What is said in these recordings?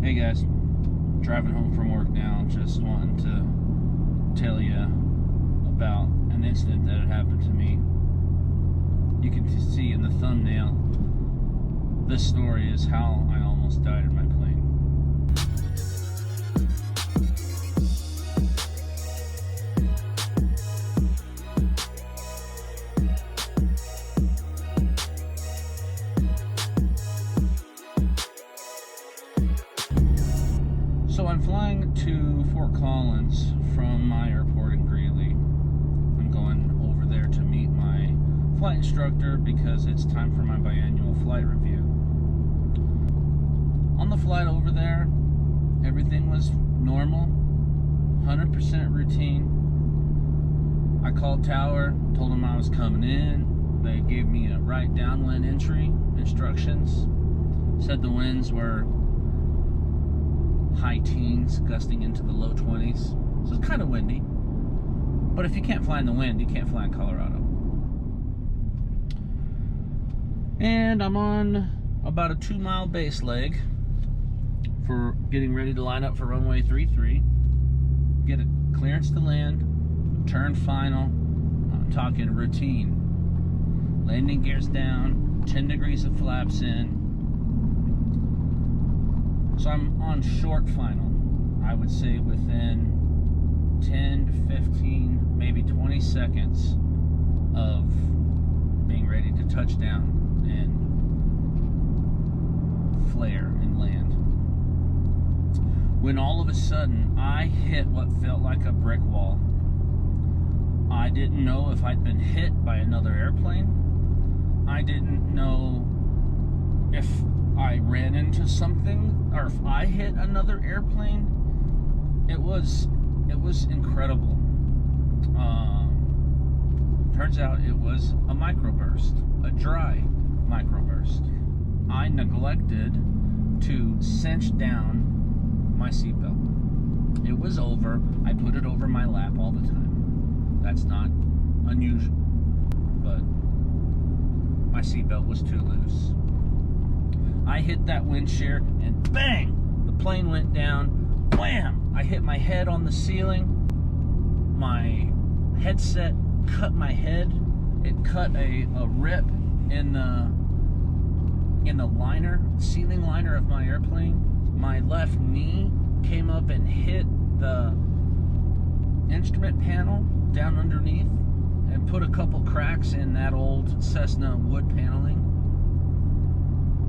Hey guys, driving home from work now, just wanting to tell you about an incident that had happened to me. You can see in the thumbnail, this story is how I almost died in my plane. So I'm flying to Fort Collins from my airport in Greeley. I'm going over there to meet my flight instructor because it's time for my biannual flight review. On the flight over there, everything was normal, 100% routine. I called Tower, told them I was coming in. They gave me a right downwind entry instructions. Said the winds were high teens, gusting into the low 20s. So it's kind of windy. But if you can't fly in the wind, you can't fly in Colorado. And I'm on about a 2-mile base leg for getting ready to line up for runway 33. Get a clearance to land, turn final. I'm talking routine. Landing gears down, 10 degrees of flaps in. So I'm on short final, I would say within 10 to 15, maybe 20 seconds of being ready to touch down and flare and land. When all of a sudden I hit what felt like a brick wall. I didn't know if I'd been hit by another airplane. I didn't know if I ran into something or if I hit another airplane. It was incredible. Turns out it was a microburst, a dry microburst. I neglected to cinch down my seatbelt. It was over. I put it over my lap all the time. That's not unusual, but my seatbelt was too loose. I hit that wind shear and bang! The plane went down. Wham! I hit my head on the ceiling. My headset cut my head. It cut a rip in the liner, ceiling liner of my airplane. My left knee came up and hit the instrument panel down underneath and put a couple cracks in that old Cessna wood paneling.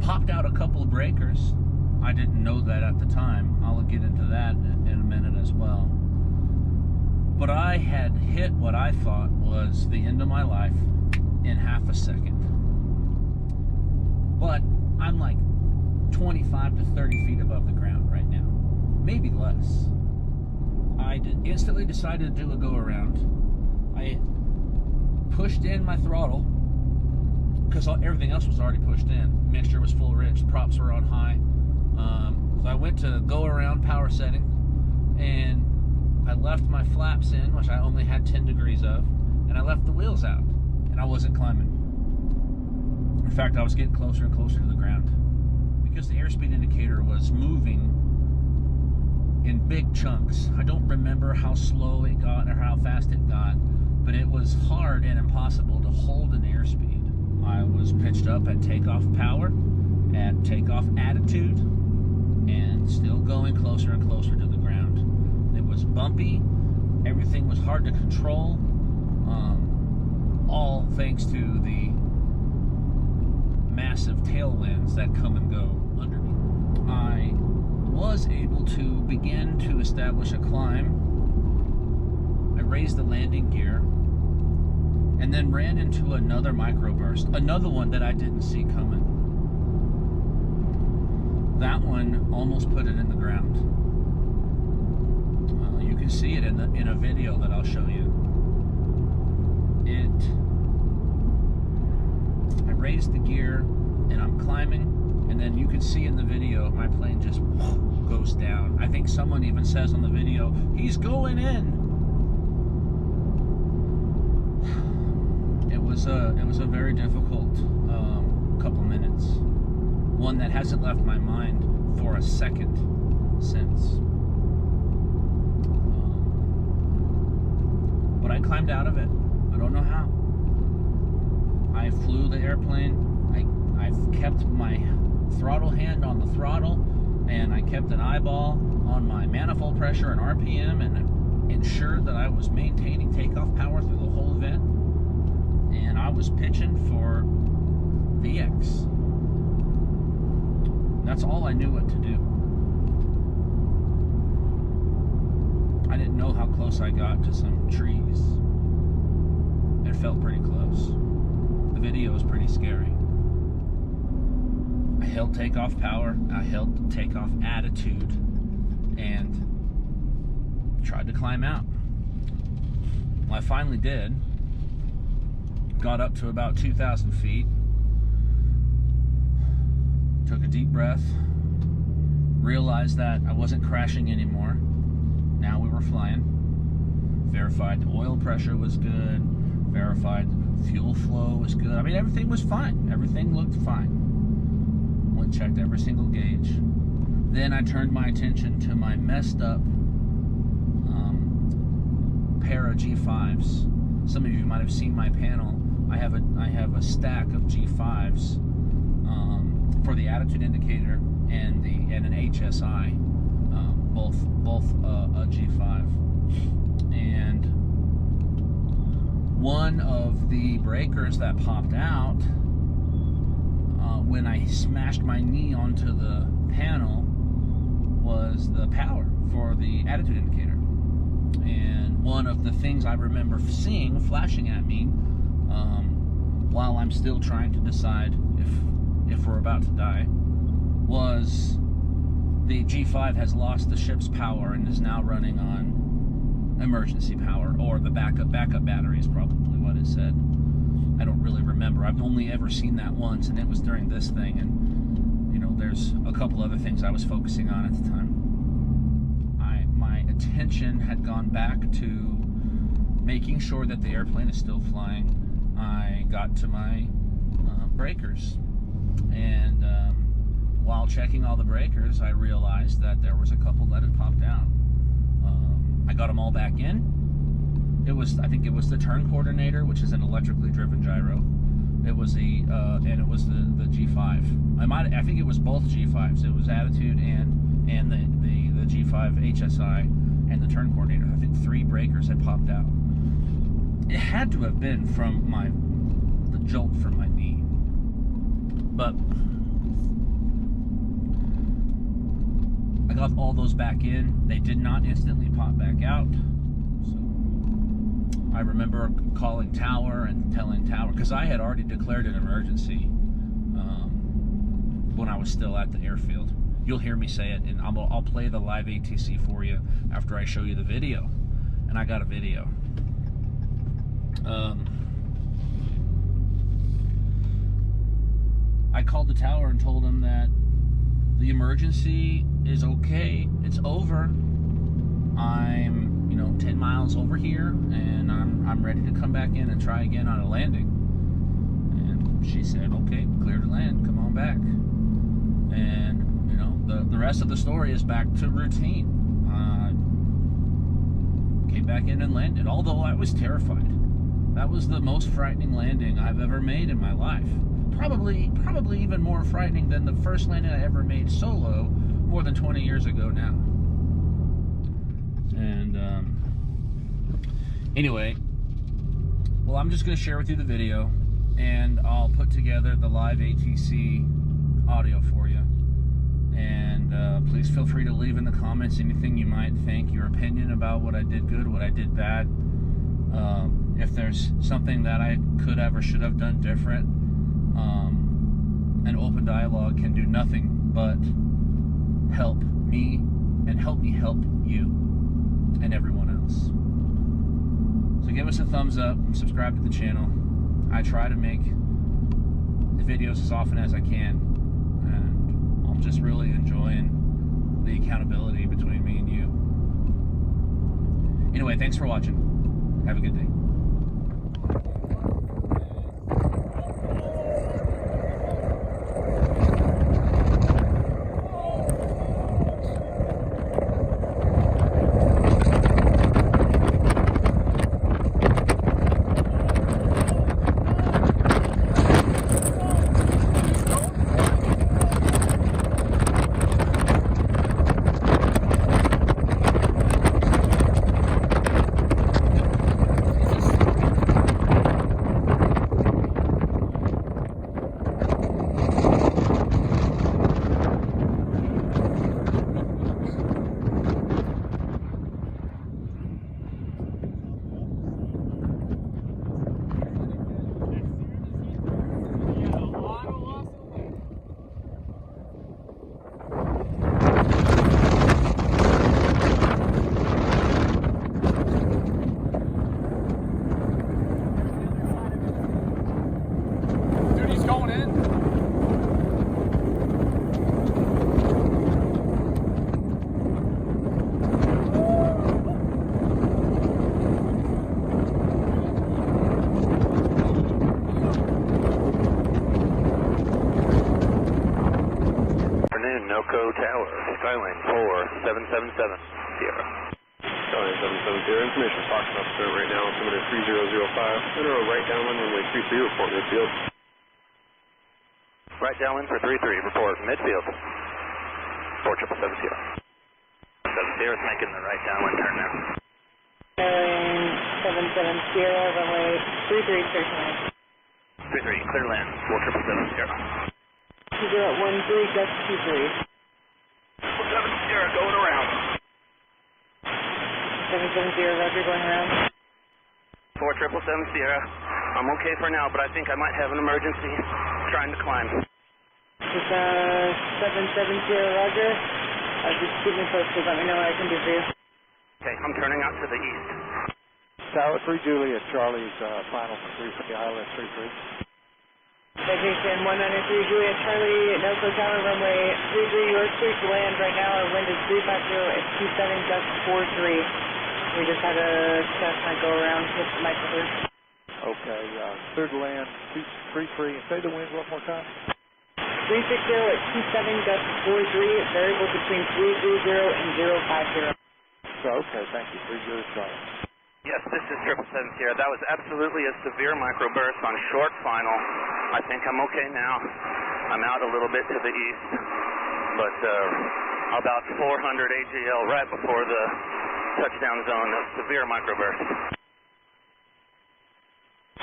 Popped out a couple of breakers. I didn't know that at the time. I'll get into that in a minute as well. But I had hit what I thought was the end of my life in half a second. But I'm like 25 to 30 feet above the ground right now. Maybe less. I instantly decided to do a go around. I pushed in my throttle because everything else was already pushed in. Mixture was full rich, props were on high. So I went to go around power setting, and I left my flaps in, which I only had 10 degrees of, and I left the wheels out, and I wasn't climbing. In fact, I was getting closer and closer to the ground because the airspeed indicator was moving in big chunks. I don't remember how slow it got or how fast it got, but it was hard and impossible to hold an airspeed. I was pitched up at takeoff power, at takeoff attitude, and still going closer and closer to the ground. It was bumpy. Everything was hard to control. All thanks to the massive tailwinds that come and go under me. I was able to begin to establish a climb. I raised the landing gear and then ran into another microburst, another one that I didn't see coming. That one almost put it in the ground. You can see it in a video that I'll show you. I raised the gear and I'm climbing, and then you can see in the video my plane just goes down. I think someone even says on the video, "He's going in." It was a very difficult couple minutes. One that hasn't left my mind for a second. since. But I climbed out of it. I don't know how. I flew the airplane. I've kept my throttle hand on the throttle, and I kept an eyeball on my manifold pressure and RPM, and ensured that I was maintaining takeoff power through the whole event. And I was pitching for the X. That's all I knew what to do. I didn't know how close I got to some trees. It felt pretty close. The video was pretty scary. I held takeoff power, I held takeoff attitude, and tried to climb out. Well, I finally did. Got up to about 2,000 feet. Took a deep breath. Realized that I wasn't crashing anymore. Now we were flying. Verified the oil pressure was good. Verified fuel flow was good. I mean, everything was fine. Everything looked fine. Went and checked every single gauge. Then I turned my attention to my messed up pair of G5s. Some of you might have seen my panel. I have a stack of G5s for the attitude indicator and an HSI, both a G5. And one of the breakers that popped out when I smashed my knee onto the panel was the power for the attitude indicator. And one of the things I remember seeing flashing at me while I'm still trying to decide if we're about to die was the G5 has lost the ship's power and is now running on emergency power, or the backup battery is probably what it said. I don't really remember. I've only ever seen that once, and it was during this thing, and you know, there's a couple other things I was focusing on at the time. My attention had gone back to making sure that the airplane is still flying. I got to my breakers, and while checking all the breakers, I realized that there was a couple that had popped out. I got them all back in. I think it was the turn coordinator, which is an electrically driven gyro. It was the G5. I think it was both G5s. It was attitude and the G5 HSI and the turn coordinator. I think 3 breakers had popped out. It had to have been from the jolt from my knee. But I got all those back in. They did not instantly pop back out. So I remember calling Tower and telling Tower, because I had already declared an emergency when I was still at the airfield. You'll hear me say it, and I'll play the live ATC for you after I show you the video. And I got a video. I called the Tower and told him that the emergency is okay, it's over. I'm 10 miles over here, and I'm ready to come back in and try again on a landing. And she said, okay, clear to land, come on back. And the rest of the story is back to routine. Came back in and landed, although I was terrified. That was the most frightening landing I've ever made in my life. Probably even more frightening than the first landing I ever made solo more than 20 years ago now. And anyway, well, I'm just going to share with you the video, and I'll put together the live ATC audio for you. And please feel free to leave in the comments anything you might think, your opinion about what I did good, what I did bad. If there's something that I could have or should have done different. An open dialogue can do nothing but help me and help me help you and everyone else. So give us a thumbs up, subscribe to the channel. I try to make the videos as often as I can, and I'm just really enjoying the accountability between me and you. Anyway, thanks for watching. Have a good day. afternoon, NOCO Tower, Skylane 4777, Sierra. Skylane 770, information Fox officer right now, altimeter 3005, enter a right downwind runway 33, report midfield. Right downwind for 33, report midfield. 4777, Sierra. 7 Sierra's making the right downwind turn now. Skylane 77 Sierra, runway 33, clear to land. 33, clear land, 4777, Sierra. 2013, gust 23. 7 Sierra, going around. 770, Roger, going around. 4777, Sierra. I'm okay for now, but I think I might have an emergency trying to climb. This is 770, Roger. Just keep me posted, let me know what I can do for you. Okay, I'm turning out to the east. Tower 3 Juliet, Charlie's final for 3 for the ILS 33. Citation 193 Juliet Charlie, NOCO Tower, runway 33, yours clear to land. Right now our wind is 350 at 27, gust 43. We just had a test might go around with the Microburst. Okay, clear to land 233, and say the winds one more time. 360 at 27, gust 43, variable between 330 and 050. So, okay, thank you, 30 Charlie. Yes, this is 777 Sierra. That was absolutely a severe microburst on short final. I think I'm okay now. I'm out a little bit to the east, but about 400 AGL right before the touchdown zone of severe microburst.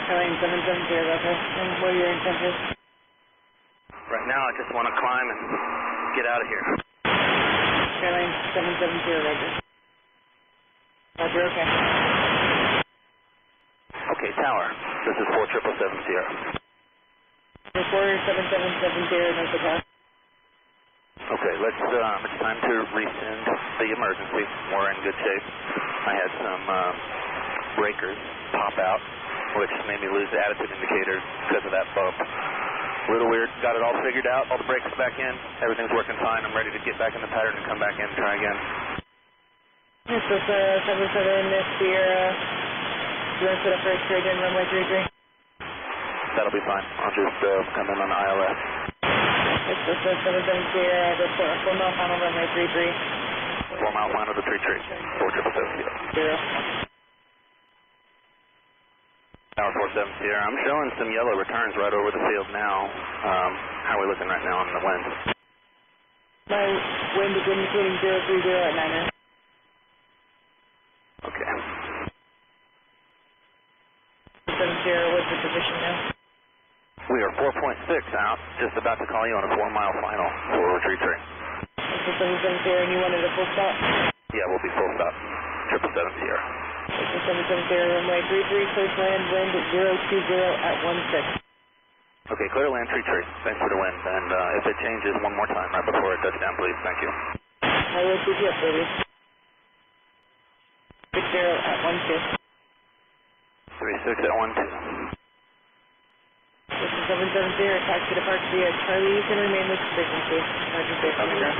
Skylane 770, Roger. And what are your intentions? Right now, I just want to climb and get out of here. Skylane 770, Roger. Roger, okay. Okay, Tower. This is 4777 Sierra. Reporter 7770, NOCO Tower. Okay, it's time to rescind the emergency. We're in good shape. I had some breakers pop out, which made me lose the attitude indicators because of that bump. A little weird. Got it all figured out. All the brakes back in. Everything's working fine. I'm ready to get back in the pattern and come back in and try again. This is 77 Sierra. You want to set up for a straight in runway 33? That'll be fine. I'll just come in on the ILS. This is 77 Sierra. Report a 4 mile final runway 33. 4 mile final to 33. 4777 Sierra. Zero. Tower 47 Sierra. I'm showing some yellow returns right over the field now. How are we looking right now on the wind? My wind is indicating 030 at 9er. Okay. 7 Sierra, what's the position now? We are 4.6 out, just about to call you on a 4 mile final for retreat train. This is 77 Sierra, and you wanted a full stop? Yeah, we'll be full stop. 777 Sierra. This is 77 Sierra, runway 33, clear to land, wind 020 at 16. Okay, clear land, tree tree. Thanks for the wind, and if it changes one more time right before it touchdown, please. Thank you. I will keep you updated. 60 at 12. 36 at 12. This is 770, taxi departure via Charlie. You can remain with frequency. Roger, safe on the ground.